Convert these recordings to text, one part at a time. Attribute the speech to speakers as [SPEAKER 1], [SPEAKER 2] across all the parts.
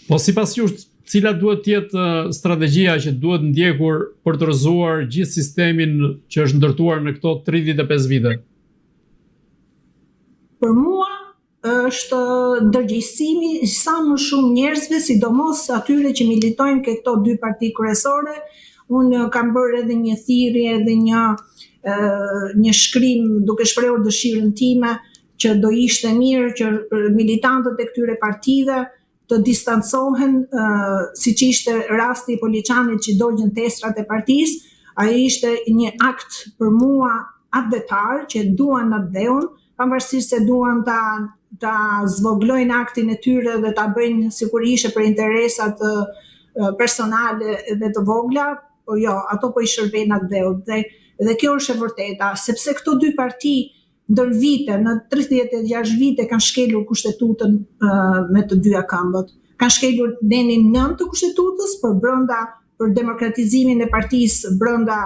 [SPEAKER 1] Po sipas jush, cila duhet të jetë strategjia që duhet ndjekur për të rrëzuar gjithë sistemin që është ndërtuar në këto 35 vite?
[SPEAKER 2] Për mua është ndërgjegjësimi sa më shumë njerëzve, sidomos atyre që militojnë ke këto dy parti kryesore. Unë kam bërë edhe një thirrje edhe një shkrim duke shprehur dëshirën time që do ishte mirë që militantët e këtyre partive të distancohen, siç ishte rasti i Poliçanit që dogjën testrat e partisë. Ai ishte një akt për mua atdetar që duan atë dheun, pavarësisht se duan ta zvoglojnë aktin e tyre dhe ta bëjnë sikur ishte për interesat personale dhe të vogla, po jo, ato po i shërbejnë atë dheut. Dhe kjo është e vërteta, sepse këto dy parti ndër vite, në 36 vite kanë shkelur kushtetutën me të dyja këmbët. Kanë shkelur nenin 9 të kushtetutës për demokratizimin e partisë brenda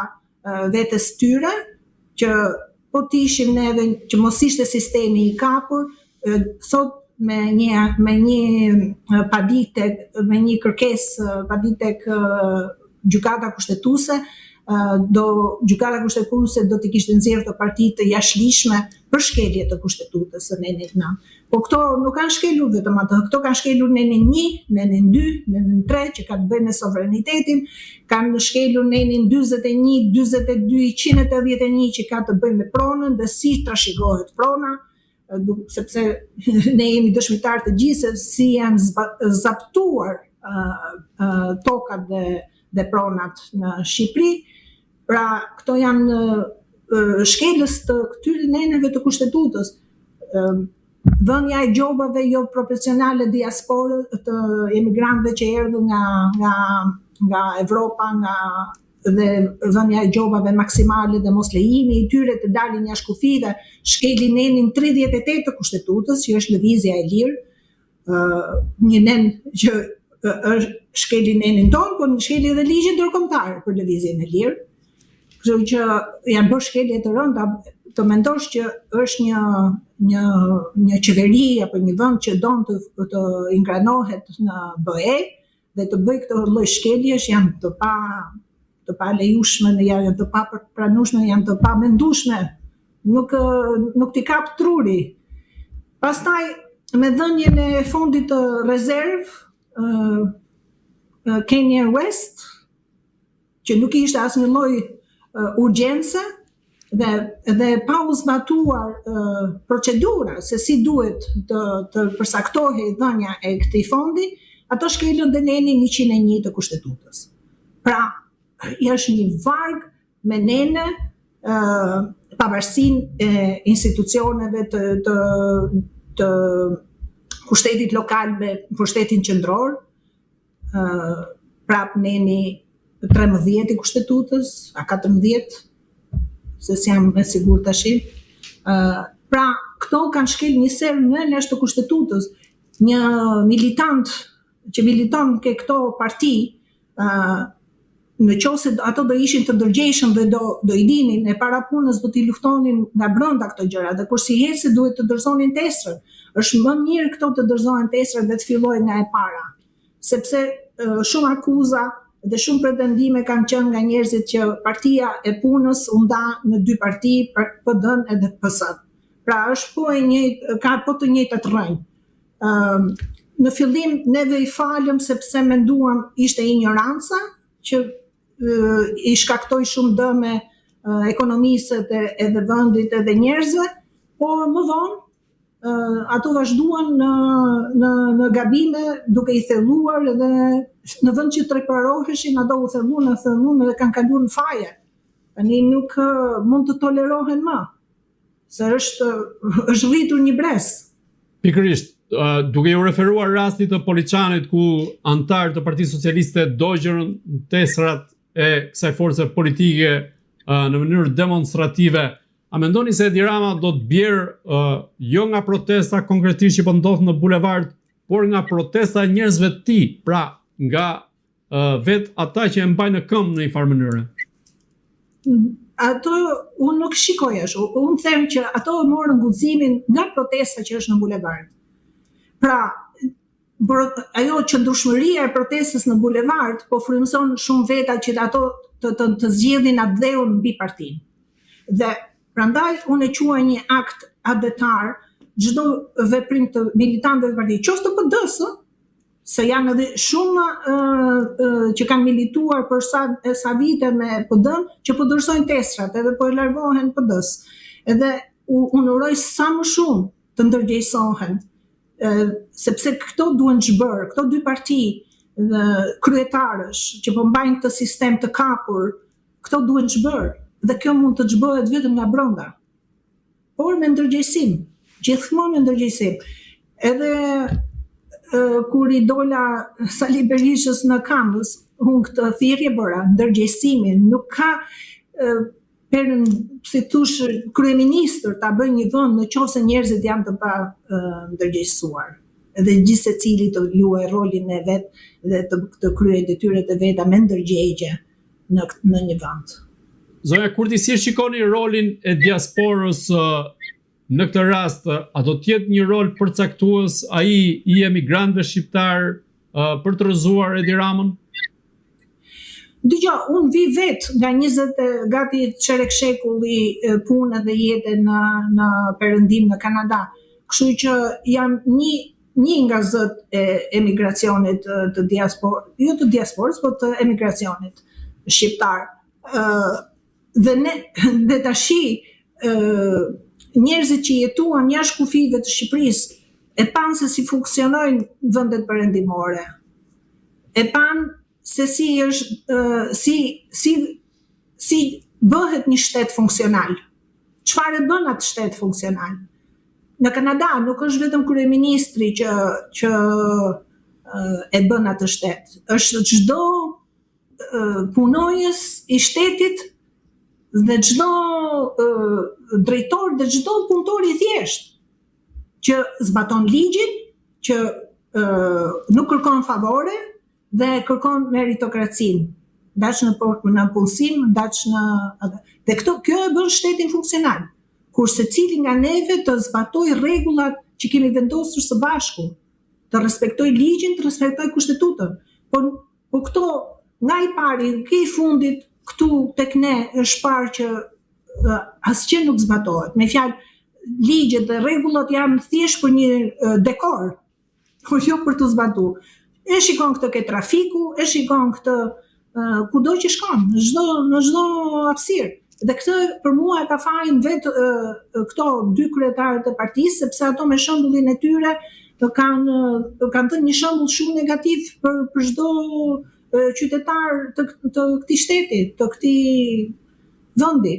[SPEAKER 2] vetes tyre, që po të ishim neve që mos ishte sistemi i kapur, sot me një paditek, me një kërkesë paditek gjykata kushtetuese, gjykata kushtetuese do t'i kishte nxjerrë të partitë të jashtëligjshme për shkelje të kushtetutës së nenit 9. Po këto nuk kanë shkelur vetëm atë, këto kanë shkelur nenin 1, nenin 2, nenin 3 që ka të bëjë me sovranitetin, kanë shkelur nenin 41, 42, 181 që ka të bëjë me pronën dhe si trashëgohet prona, sepse ne jemi dëshmitar të gjithë se si janë zaptuar tokat dhe pronat në Shqipëri. Pra, këto janë shkelës të këtyre neneve të kushtetutës. Dhënia e gjobave jo proporcionale diasporës të emigrantëve që erdhën nga Evropa, dhe dhënia e gjobave maksimale dhe mos lejimi i tyre të dalin jashtë kufive, shkeli nenin 38 të kushtetutës, që është lëvizja e lirë, një nen që shkeli nenin tonë, por shkeli edhe ligjin ndërkombëtar për lëvizjen e lirë. Kështu që janë bërë shkelje të rënda, të mendosh që është një qeveri apo një vend që don të ingranohet në BE dhe të bëj këtë lloj shkeljesh janë të pa lejueshme, janë të pa pranueshme, janë të pa mendueshme. Nuk t'i kap truri. Pastaj me dhënien e fondit të rezervë Kenya West, që nuk ishte asnjë lloj urgjence dhe pa u zbatuar procedura se si duhet të përsaktohej dhënia e këtij fondi, ato shkelën dhe nenin 101 të kushtetutës. Pra, është një varg me nene pavarësinë e institucioneve të pushtetit lokal me pushtetin qendror, prap neni 13 i kushtetutës, a 14, se s'jam me sigur tash. Pra, këto kanë shkel një ser në lashtë të kushtetutës, një militant që militon ke këto parti, në qoftë se ato do ishin të ndërgjegjshëm dhe do i dinin e para punës do t'i luftonin nga brenda këto gjëra, dhe kur si hece duhet të dorëzonin testrat. Është më mirë këto të dorëzohen testrat dhe të fillojnë nga e para, sepse shumë akuza dhe shumë pretendime kanë qenë nga njerëzit që partia e punës u nda në dy parti, PD-n edhe PS-n. Pra është ka të njëjtat rrënjë. Në fillim neve i falëm sepse menduam ishte ignoranca që i shkaktoi shumë dëme ekonomisë edhe vendit edhe njerëzve, por më vonë ato vazhduan në gabime duke i thelluar edhe në vend që të reparoheshin, ato u thelluan dhe kanë kaluar në faje. Tani nuk mund të tolerohen më, se është rritur një brez.
[SPEAKER 1] Pikërisht, duke ju referuar rastit të Poliçanit ku antarë të Partisë Socialiste dogjën testrat e kësaj force politike në mënyrë demonstrative, a mendoni se Edi Rama do të bjerë jo nga protesta konkretisht që po ndodh në bulevard, por nga protesta e njerëzve të tij, pra nga vetë ata që e mbajnë në këmbë në një farë mënyrë?
[SPEAKER 2] Ato unë nuk shikoj ashtu. Unë them që ato morën guximin nga protesta që është në bulevard. Pra, ajo qëndrueshmëria e protestës në bulevard po frymëson shumë veta që ato të zgjidhin atë dheun mbi partinë. Dhe prandaj unë e quaj një akt adetar çdo veprim të militantëve të partisë, qoftë të PD-s, se janë edhe shumë që kanë milituar për sa vite me PD-n, që po dorësojnë testrat edhe po e largohen PD-s. Edhe unë uroj sa më shumë të ndërgjegjësohen, sepse këto duhen zhbërë, këto dy parti kryetarësh që po mbajnë këtë sistem të kapur, këto duhen zhbërë dhe kjo mund të zhbëhet vetëm nga brenda. Por me ndërgjegjësim, gjithmonë me ndërgjegjësim. Edhe kur i dola Sali Berishës në Kamës, unë këtë thirrje bëra, ndërgjegjësimin, nuk ka si thush kryeministër ta bëjë një vend nëse njerëzit janë të pa ndërgjegjësuar. Edhe gjithë secili të luajë rolin e vet dhe të kryejë detyrat e veta me ndërgjegje në një vend.
[SPEAKER 1] Zoja Kurti, si shikoni rolin e diasporës në këtë rast? A do të jetë një rol përcaktues ai i emigrantëve shqiptar për të rrëzuar Edi Ramën?
[SPEAKER 2] Dgjoj, unë vi vetë nga 20 gati çerek shekulli punë dhe jete në perëndim në Kanada. Kështu që jam një nga zët e emigracionit të diasporës, jo të diasporës, po të emigracionit shqiptar. Dhe tashi njerëzit që jetuan jashtë kufive të Shqipërisë e panë se si funksionojnë vendet perëndimore. E panë se si bëhet një shtet funksional. Çfarë bën atë shtet funksional? Në Kanada nuk është vetëm kryeministri që e bën atë shtet. Është çdo punojës i shtetit dhe çdo drejtor dhe çdo punëtor i thjesht që zbaton ligjin, që nuk kërkon favore dhe kërkon meritokracinë, ndaq në punësim, ndaq dhe kjo e bën shtetin funksional. Kur secili nga neve të zbatoj rregullat që kemi vendosur së bashku, të respektoj ligjin, të respektoj kushtetutën. Po këto nga i pari, nga i fundit, këtu tek ne është parë që asgjë nuk zbatohet. Me fjalë, ligjet dhe rregullat janë thjesht për një dekor, por jo për të zbatuar. E shikon këtë ke trafiku, e shikon këtë kudo që shkon, në çdo hapësirë. Dhe këtë për mua e ka fajin vetë këto dy kryetarët e partisë, sepse ato me shembullin e tyre kanë dhënë një shembull shumë negativ për çdo qytetar të këtij shteti, të këtij vendi.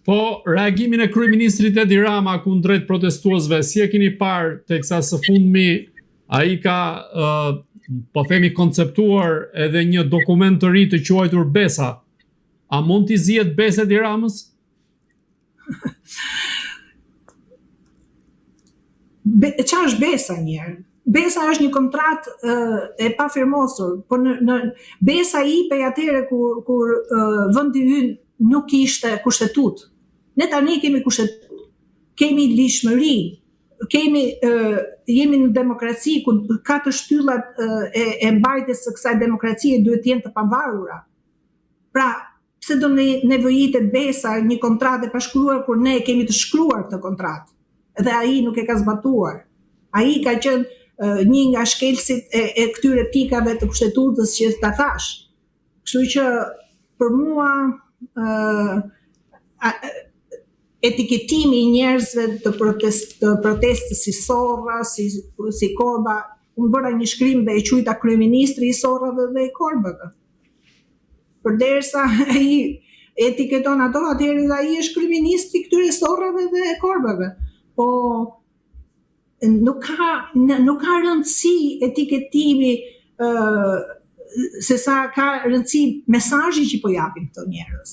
[SPEAKER 1] Po, reagimin e kryeministrit Edi Rama kundrejt protestuesve, si e keni parë teksa së fundmi ai ka po themi konceptuar edhe një dokument të ri të quajtur Besa. A mund t'i zihet Besa Edi Ramës?
[SPEAKER 2] Çfarë është Besa njerë? Besa është një kontratë e pafirmosur, po Besa jepej atëherë kur vendi ynë nuk kishte kushtetutë. Ne tani kemi kushtetutë, kemi lishmëri, jemi në demokraci ku ka të shtyllat e mbajtjes së kësaj demokracie duhet të jenë të pavarura. Pra, pse do nevojitet Besa një kontratë e pashkruar kur ne kemi të shkruar këtë kontratë? Dhe ai nuk e ka zbatuar. Ai ka qenë një nga shkelësit e këtyre pikave të kushtetutës që ta thash. Kështu që për mua etiketimi i njerëzve të protestës si Sorra, si Korba, unë bëra një shkrim dhe e quajta kryeministri i Sorrave dhe i Korbave. Përderisa ai etiketon ato, atëherë ai është kryeministri këtyre Sorrave dhe Korbave. Po nuk ka rëndësi etiketimi se sa ka rëndësi mesazhi që po japin këto njerëz.